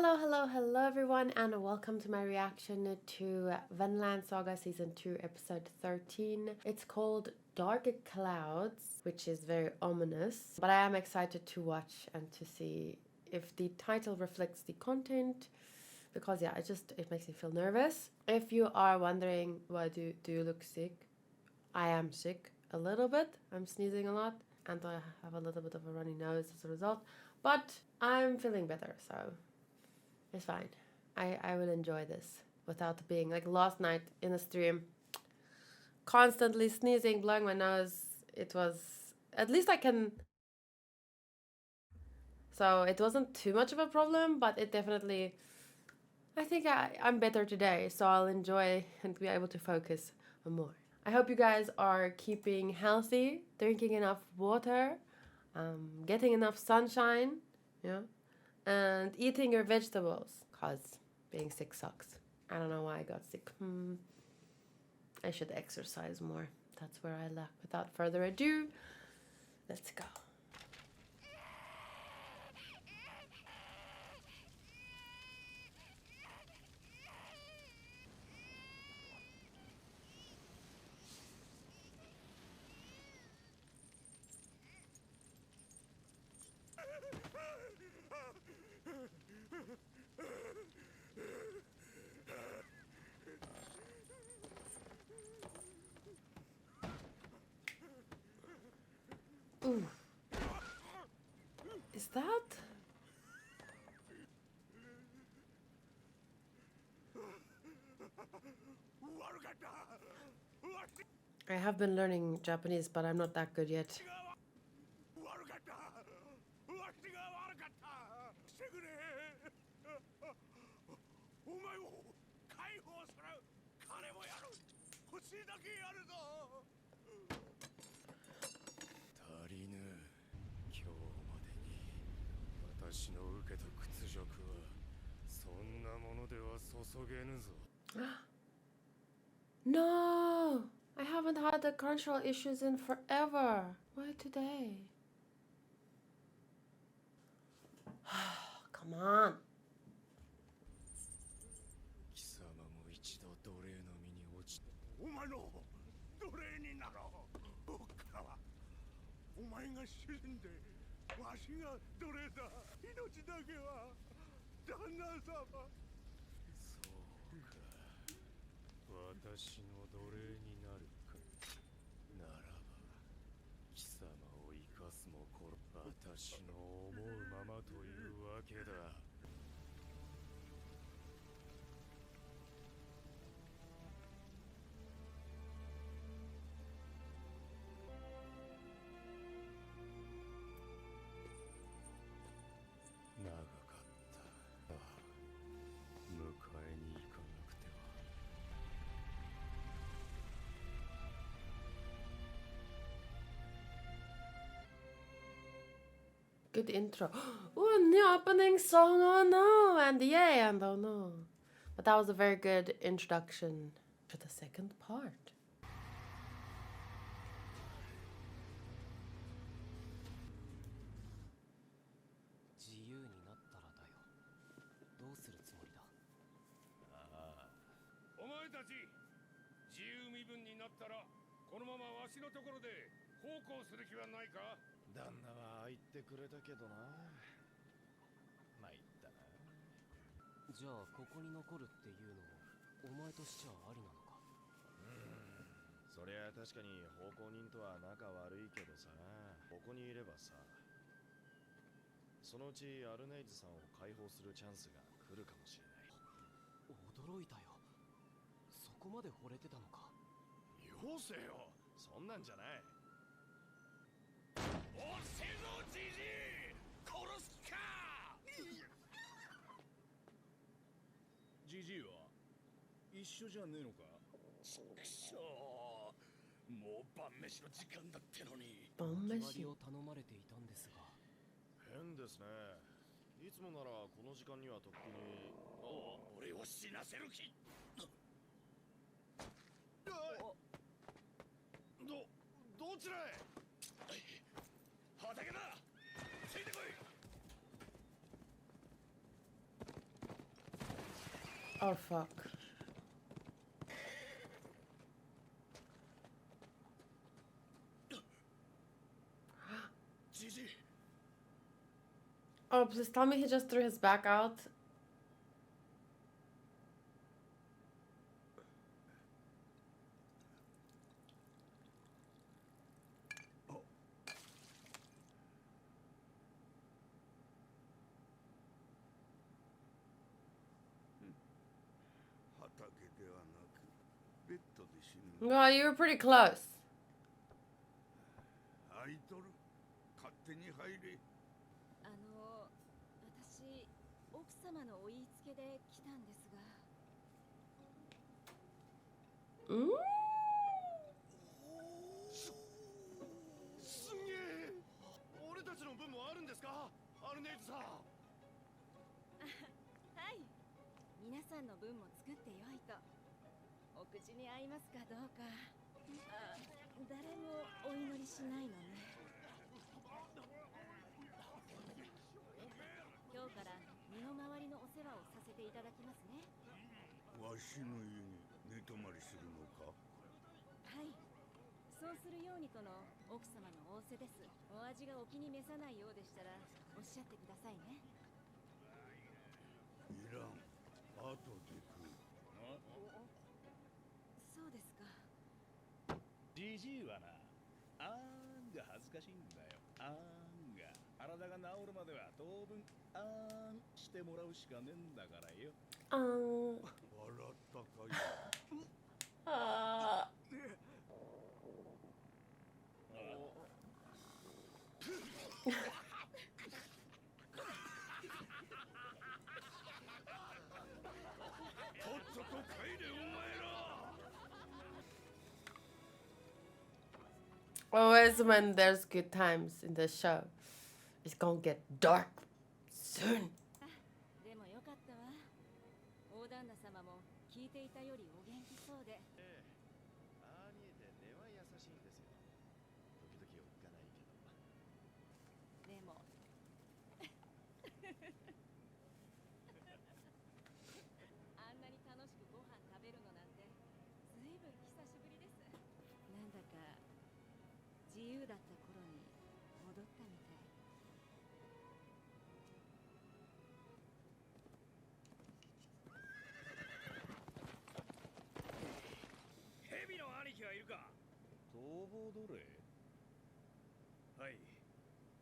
Hello everyone, and welcome to my reaction to Vinland Saga Season 2 Episode 13. It's called Dark Clouds, which is very ominous, but I am excited to watch and to see if the title reflects the content, because yeah, it makes me feel nervous. If you are wondering, why do you look sick? I am sick a little bit. I'm sneezing a lot, and I have a little bit of a runny nose as a result, but I'm feeling better, so it's fine. I will enjoy this without being like last night in the stream, constantly sneezing, blowing my nose. It was, at least I can, so it wasn't too much of a problem, but it definitely, I think I'm better today, so I'll enjoy and be able to focus more. I hope you guys are keeping healthy, drinking enough water, getting enough sunshine, yeah, and eating your vegetables, because being sick sucks. I don't know why I got sick. I should exercise more. That's where I lack. Without further ado, let's go. Ooh. Is that? I have been learning Japanese, but I'm not that good yet. No! I haven't had the control issues in forever. Why today? Come on. Good intro. Oh, new opening song. Oh no. And yay, and oh no. But that was a very good introduction to the second part. Oh fuck. Oh, please tell me he just threw his back out. Oh, you were pretty close. 私、奥様のお言いつけで来たんですが。すげえ。俺たちの分もあるんですか、アルネイズさん。はい。皆さんの分も作ってよいと。お口に合いますかどうか。誰もお祈りしないのね。今日から身の回りのお世話をさせていただきますね。わしの家に寝泊まりするのか。はい。そうするようにとの奥様の仰せです。お味がお気に召さないようでしたらおっしゃってくださいね。いらん。後で食う。そうですか。じじいはな、あーんが恥ずかしいんだよ。あーんが体が治るまでは当分あーんしてもらうしかねえんだからよ。笑ったかい。とっとと帰れお前ら。 Always when there's good times in the show, it's gonna get dark soon. でもよかったわ。大旦那様も聞いていたよりお元気そうで。ああ見えて根は優しいんですよ。時々おっかないけど。でもあんなに楽しくご飯食べるのなんてずいぶん久しぶりです。なんだか自由だった頃に戻ったみたい。蛇の兄貴はいるか。逃亡奴隷。はい。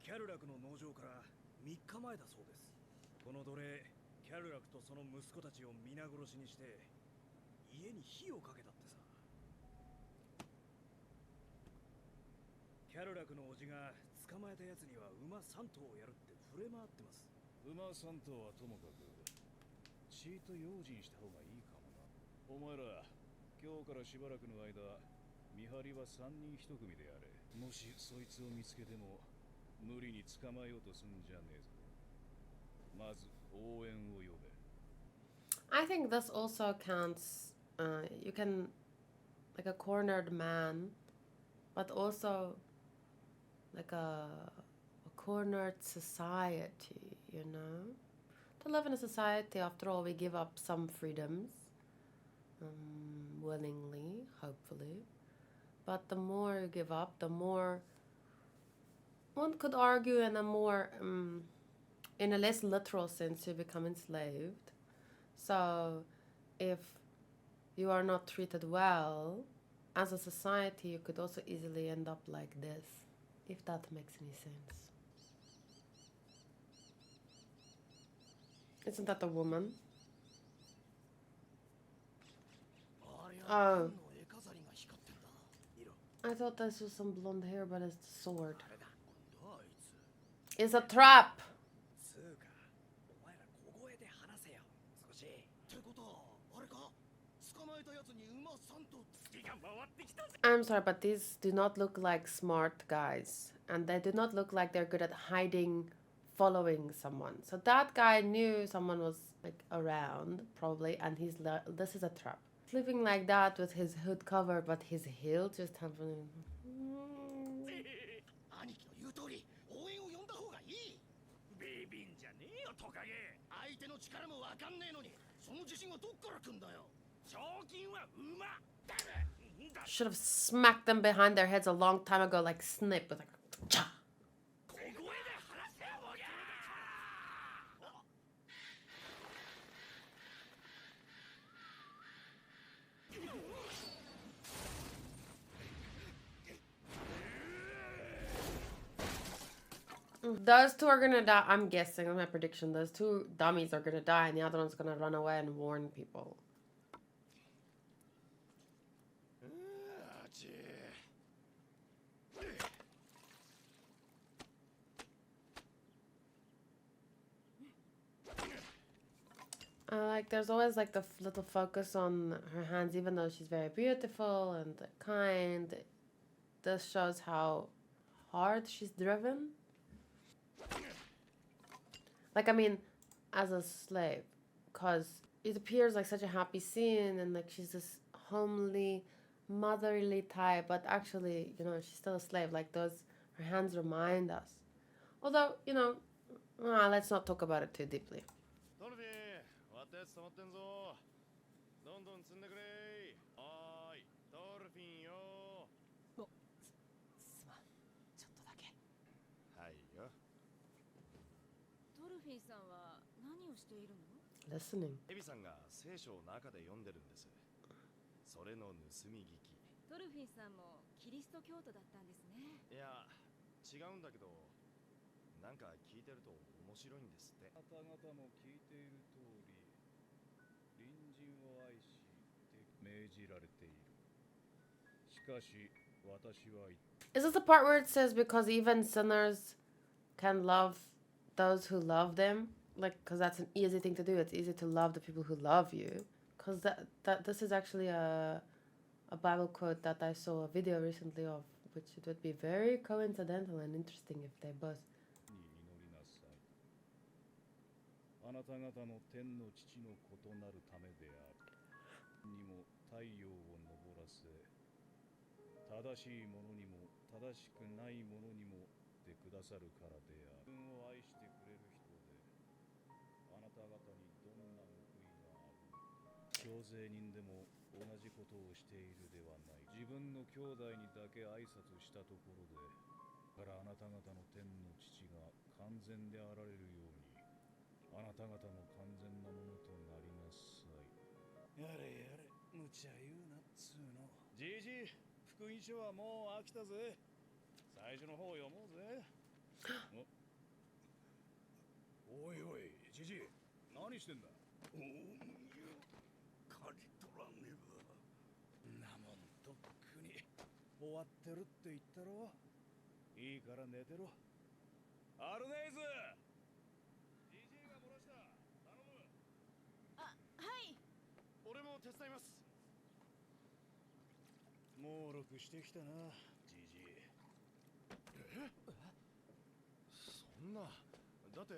キャルラクの農場から3日前だそうです。この奴隷キャルラクとその息子たちを皆殺しにして家に火をかけたってさ。キャルラクの叔父が捕まえたやつには馬3頭をやるって触れ回ってます。馬3頭はともかくちーと用心した方がいいかもな。お前ら今日からしばらくの間見張りは3人1組でやれ。もしそいつを見つけても無理に捕まえようとすんじゃねえぞ。まず応援を呼べ。 I think this also counts. You can, like a cornered man, but also like a cornered society, you know? To live in a society, after all, we give up some freedoms, willingly, hopefully. But the more you give up, the more one could argue in a more, in a less literal sense, you become enslaved. So if you are not treated well, as a society, you could also easily end up like this, if that makes any sense. Isn't that a woman? Oh. I thought this was some blonde hair, but it's the sword. It's a trap! I'm sorry, but these do not look like smart guys. And they do not look like they're good at hiding, following someone. So that guy knew someone was like around, probably, and this is a trap. Living like that with his hood covered, but his heel just happening. 兄貴の言う通り応援を呼んだ方がいい。ビビンじゃねえよトカゲ。相手の力からもわかんねえのにその自信はどっから来んだよ。賞金は馬だ。 Should have smacked them behind their heads a long time ago, like snip with like cha. Those two are gonna die. I'm guessing, that's my prediction. Those two dummies are gonna die, and the other one's gonna run away and warn people. Like, there's always like the little focus on her hands, even though she's very beautiful and kind. This shows how hard she's driven. Like, I mean, as a slave, because it appears like such a happy scene and like she's this homely, motherly type, but actually, you know, she's still a slave. Like, those, her hands remind us. Although, you know, let's not talk about it too deeply. Listening. エビさんが聖書を中で読んでるんです。それの盗み聞き。トルフィンさんもキリスト教徒だったんですね。いや、違うんだけど、なんか聞いてると面白いんですって。あなた方も聞いている通り、隣人を愛し命じられている。しかし、私は言った。 Is this the part where it says because even sinners can love those who love them? Like, because that's an easy thing to do. It's easy to love the people who love you. Because this is actually a Bible quote that I saw a video recently of, which it would be very coincidental and interesting if they both. あなた方の天の父の異なるためである。にも太陽を昇らせ、正しいものにも正しくないものにもでくださるからである。自分を愛してくれる人で、あなた方にどんな報いがある。徴税人でも同じことをしているではない。自分の兄弟にだけ挨拶したところで、からあなた方の天の父が完全であられるように、あなた方も完全なものとなりなさい。やれやれ、無茶言うなっつうの。じじい、福音書はもう飽きたぜ。最初の方読もうぜ。おいおい、じじい、何してんだ。おお、借り取らねば。なもんとっくに終わってるって言ったろ。いいから寝てろ。アルネイズ、じじいが漏らした。頼む。あ、はい。俺も手伝います。もうろくしてきたな、じじい。そんな、だって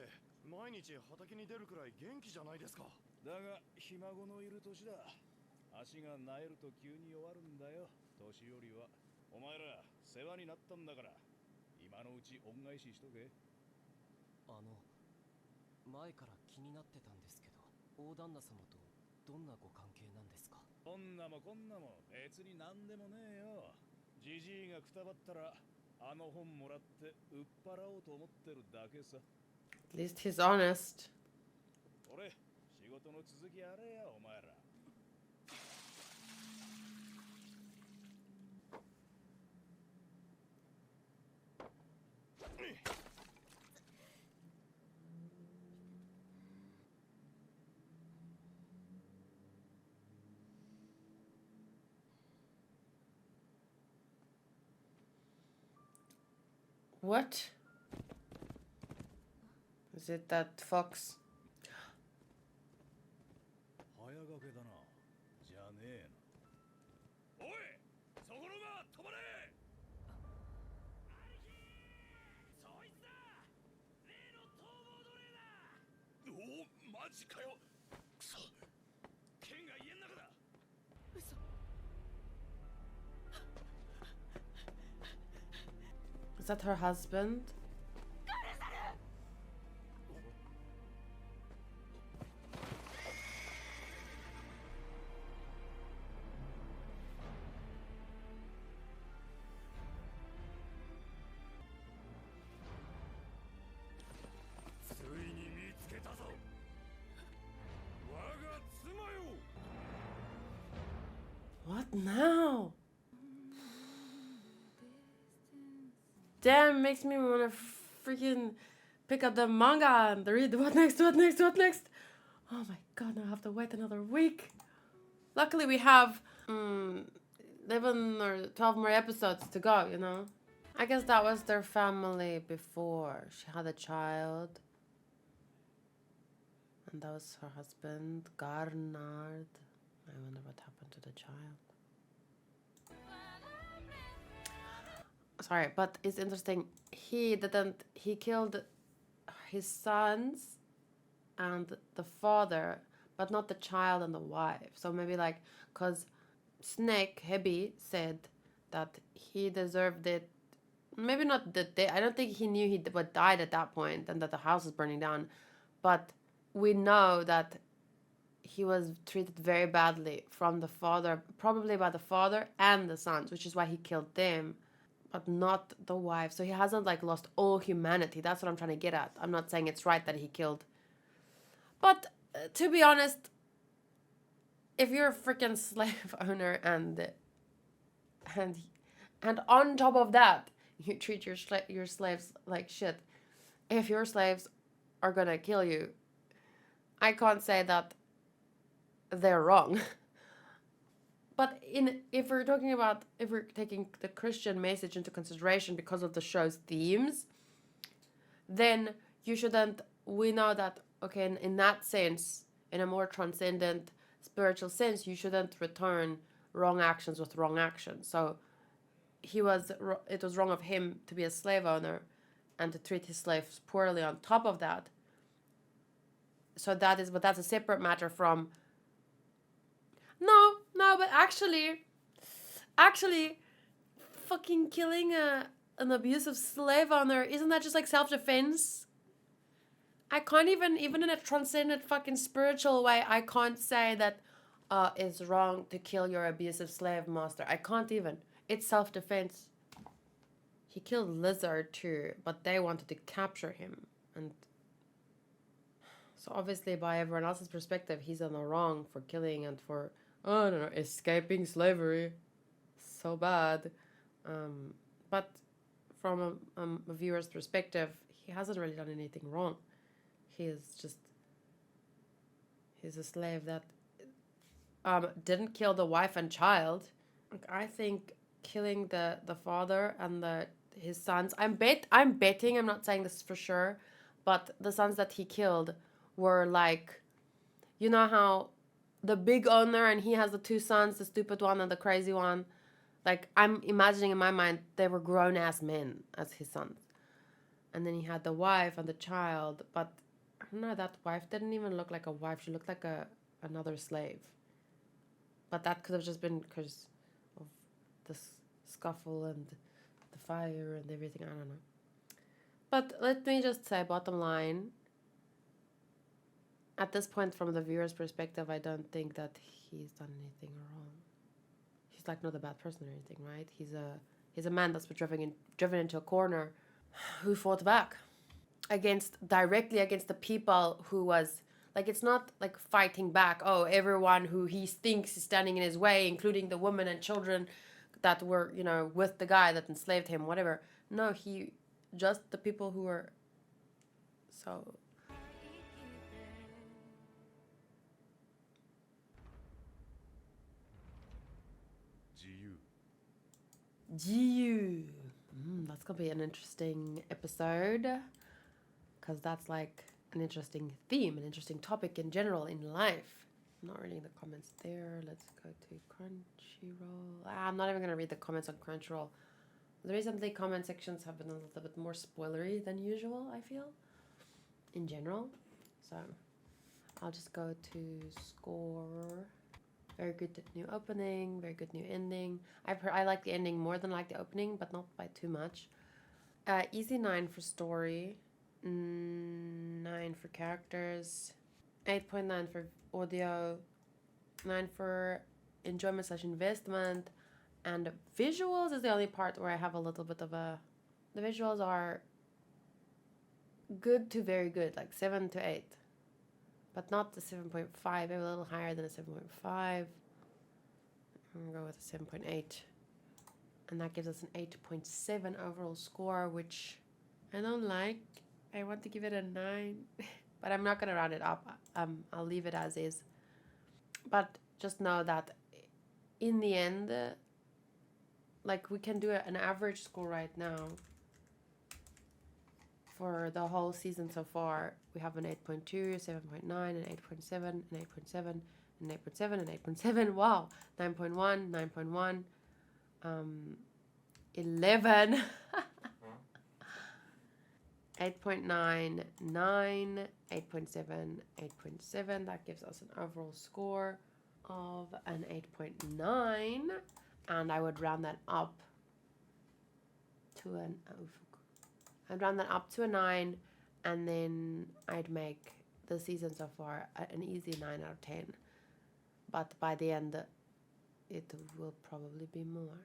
毎日畑に出るくらい元気じゃないですか。だがひ孫のいる年だ。足がなえると急に弱るんだよ、年寄りは。お前ら世話になったんだから、今のうち恩返ししとけ。前から気になってたんですけど、大旦那様とどんなご関係なんですか？こんなも別に何でもねえよ。じじいがくたばったらあの本もらって売っ払おうと思ってるだけさ。At least he's honest. 俺、仕事の続きやれや、お前ら。What? Is it that fox? 早がけだな。じゃねえな。おい、そこのが止まれ。兄貴、そいつだ。例の逃亡奴隷だ。おお、マジかよ。くそ、剣が家の中だ。嘘。Is that her husband? What now? Damn, makes me want to freaking pick up the manga and read what next. Oh my god, now I have to wait another week. Luckily we have 11 or 12 more episodes to go, you know? I guess that was their family before. She had a child. And that was her husband, Garnard. I wonder what happened to the child. Sorry, but it's interesting. He killed his sons and the father, but not the child and the wife. So maybe like, because Snake, Hebi, said that he deserved it. Maybe not that I don't think he knew he would died at that point and that the house was burning down. But we know that he was treated very badly from the father, probably by the father and the sons, which is why he killed them, but not the wife. So he hasn't like lost all humanity. That's what I'm trying to get at. I'm not saying it's right that he killed. But to be honest, if you're a freaking slave owner and on top of that, you treat your slaves like shit. If your slaves are gonna kill you, I can't say that they're wrong. But if we're taking the Christian message into consideration because of the show's themes, then we know that, okay, in that sense, in a more transcendent spiritual sense, you shouldn't return wrong actions with wrong actions. So it was wrong of him to be a slave owner and to treat his slaves poorly on top of that. So that's a separate matter from. No, but actually, fucking killing an abusive slave owner, isn't that just like self-defense? I can't even in a transcendent fucking spiritual way, I can't say that it's wrong to kill your abusive slave master. I can't even. It's self-defense. He killed Lizard too, but they wanted to capture him. And so obviously by everyone else's perspective, he's on the wrong for killing and for, I don't know, escaping slavery. So bad. But from a viewer's perspective, he hasn't really done anything wrong. He's a slave that didn't kill the wife and child. I think killing the father and his sons, I'm betting, I'm not saying this for sure, but the sons that he killed were like, you know how the big owner and he has the two sons, the stupid one and the crazy one, like I'm imagining in my mind they were grown-ass men as his sons. And then he had the wife and the child, but I don't know, that wife didn't even look like a wife. She looked like another slave. But that could have just been because of the scuffle and the fire and everything. I don't know. But let me just say, bottom line, at this point, from the viewer's perspective, I don't think that he's done anything wrong. He's like not a bad person or anything, right? He's a man that's been driven into a corner, who fought back directly against the people who was like, it's not like fighting back. Oh, everyone who he thinks is standing in his way, including the women and children that were, you know, with the guy that enslaved him, whatever. No, just the people who were so. Jiu. That's gonna be an interesting episode, because that's like an interesting theme, an interesting topic in general in life. I'm not reading the comments there. Let's go to Crunchyroll. I'm not even gonna read the comments on Crunchyroll. The recently comment sections have been a little bit more spoilery than usual, I feel, in general. So I'll just go to score. Very good new opening, very good new ending. I like the ending more than I like the opening, but not by too much. Easy 9 for story, 9 for characters, 8.9 for audio, 9 for enjoyment / investment, and visuals is the only part where I have a little bit of a. The visuals are good to very good, like 7 to 8. But not the 7.5, maybe a little higher than a 7.5. I'm gonna go with a 7.8. And that gives us an 8.7 overall score, which I don't like. I want to give it a 9. But I'm not gonna round it up. I'll leave it as is. But just know that in the end, like we can do an average score right now. For the whole season so far, we have an 8.2, 7.9, an 8.7, an 8.7, an 8.7, an 8.7. Wow, 9.1, 9.1, 11, 8.9, 9, 8.7, 8.7. That gives us an overall score of an 8.9, and I would round that up to an I'd round that up to a 9, and then I'd make the season so far an easy 9 out of 10. But by the end, it will probably be more.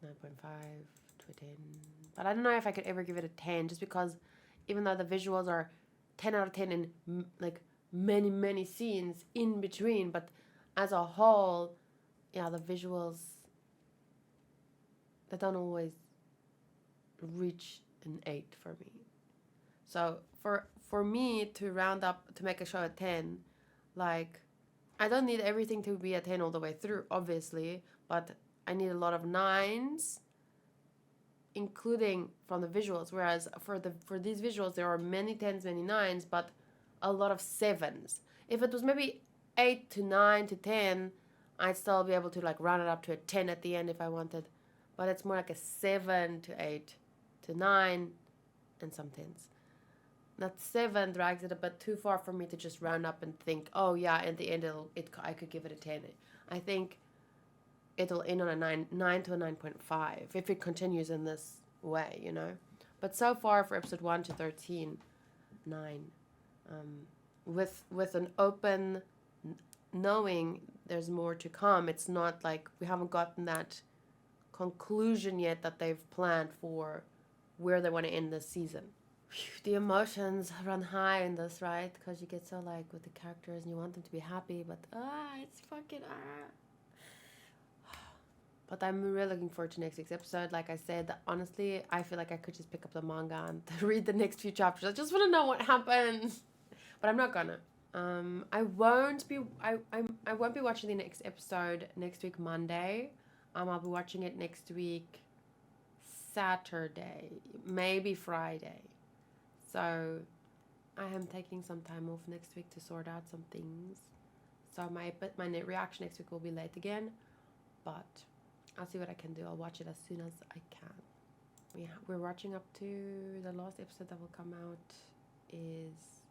Like 9.5 to a 10. But I don't know if I could ever give it a 10, just because even though the visuals are 10 out of 10 in like many, many scenes in between, but as a whole, yeah, the visuals, they don't always reach an 8 for me. So for me to round up to make a show a 10, like I don't need everything to be a 10 all the way through, obviously, but I need a lot of 9s, including from the visuals. Whereas for these visuals there are many 10s, many 9s, but a lot of 7s. If it was maybe 8 to 9 to 10, I'd still be able to like round it up to a 10 at the end if I wanted. But it's more like a 7 to 8 to 9 and some 10s. That 7 drags it a bit too far for me to just round up and think, oh yeah, at the end I could give it a 10. I think it'll end on a 9 to a 9.5 if it continues in this way, you know. But so far for episode 1 to 13, 9. With an open knowing there's more to come. It's not like we haven't gotten that conclusion yet that they've planned for where they want to end this season. The emotions run high in this, right? Because you get so like with the characters and you want them to be happy, but it's fucking But I'm really looking forward to next week's episode. Like I said, honestly, I feel like I could just pick up the manga and read the next few chapters. I just want to know what happens, but I'm not gonna. I won't be watching the next episode next week Monday. I'll be watching it next week Saturday, maybe Friday. So I am taking some time off next week to sort out some things. So my reaction next week will be late again, but I'll see what I can do. I'll watch it as soon as I can. We're watching up to the last episode that will come out is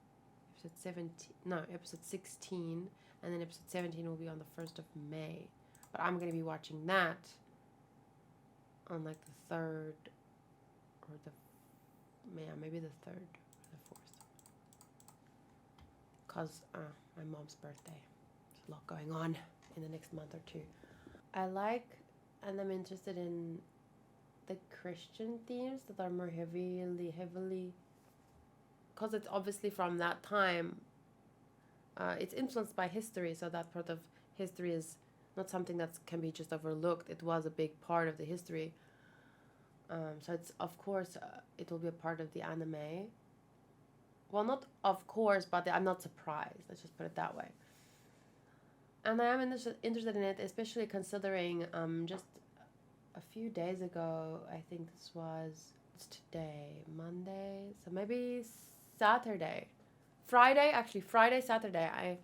episode 16, and then episode 17 will be on the 1st of May. But I'm going to be watching that on like the 3rd or maybe the 3rd or the 4th. Because my mom's birthday. There's a lot going on in the next month or two. I like and I'm interested in the Christian themes that are more heavily, because it's obviously from that time. It's influenced by history, so that part of history is not something that can be just overlooked. It was a big part of the history. So it's, of course, it will be a part of the anime. Well, not of course, but I'm not surprised. Let's just put it that way. And I am interested in it, especially considering just a few days ago, I think it's today, Monday, so maybe Saturday. Friday, Saturday,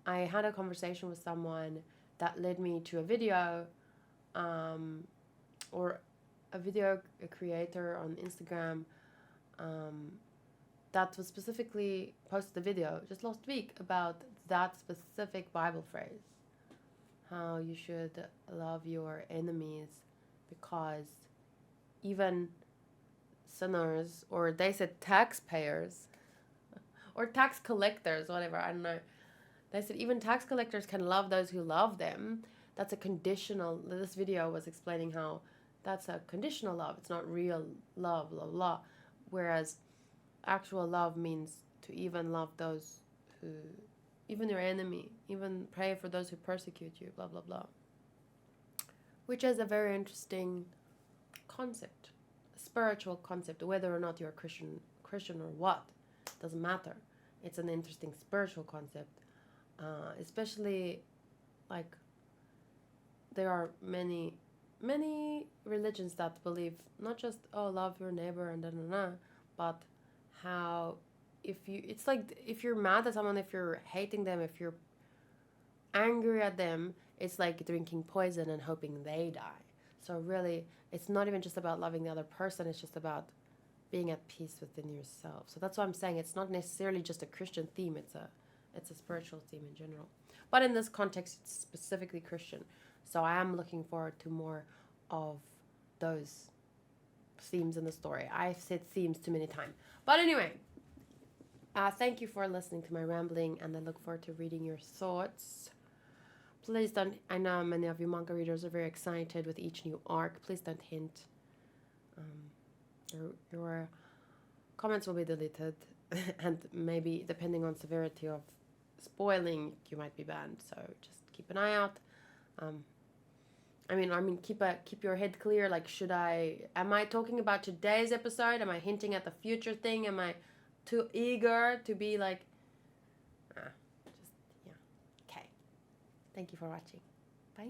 I had a conversation with someone that led me to a video, or a creator on Instagram, that was specifically posted a video just last week about that specific Bible phrase. How you should love your enemies, because even sinners, or they said taxpayers, or tax collectors, whatever, I don't know. They said even tax collectors can love those who love them. That's a conditional. This video was explaining how that's a conditional love. It's not real love, blah, blah. Whereas actual love means to even love those who even your enemy, even pray for those who persecute you, blah blah blah. Which is a very interesting concept, a spiritual concept. Whether or not you're a Christian or what, doesn't matter. It's an interesting spiritual concept, especially like there are many religions that believe not just love your neighbor and but how it's like if you're mad at someone, if you're hating them, if you're angry at them, it's like drinking poison and hoping they die. So really, it's not even just about loving the other person, it's just about being at peace within yourself. So that's why I'm saying it's not necessarily just a Christian theme, it's a spiritual theme in general. But in this context, it's specifically Christian. So I am looking forward to more of those themes in the story. I've said themes too many times. But anyway, thank you for listening to my rambling, and I look forward to reading your thoughts. Please don't, I know many of you manga readers are very excited with each new arc. Please don't hint. Your comments will be deleted, and maybe depending on severity of spoiling, you might be banned. So just keep an eye out. I mean, keep your head clear. Like, am I talking about today's episode? Am I hinting at the future thing? Am I too eager to be like, yeah. Okay. Thank you for watching. Bye.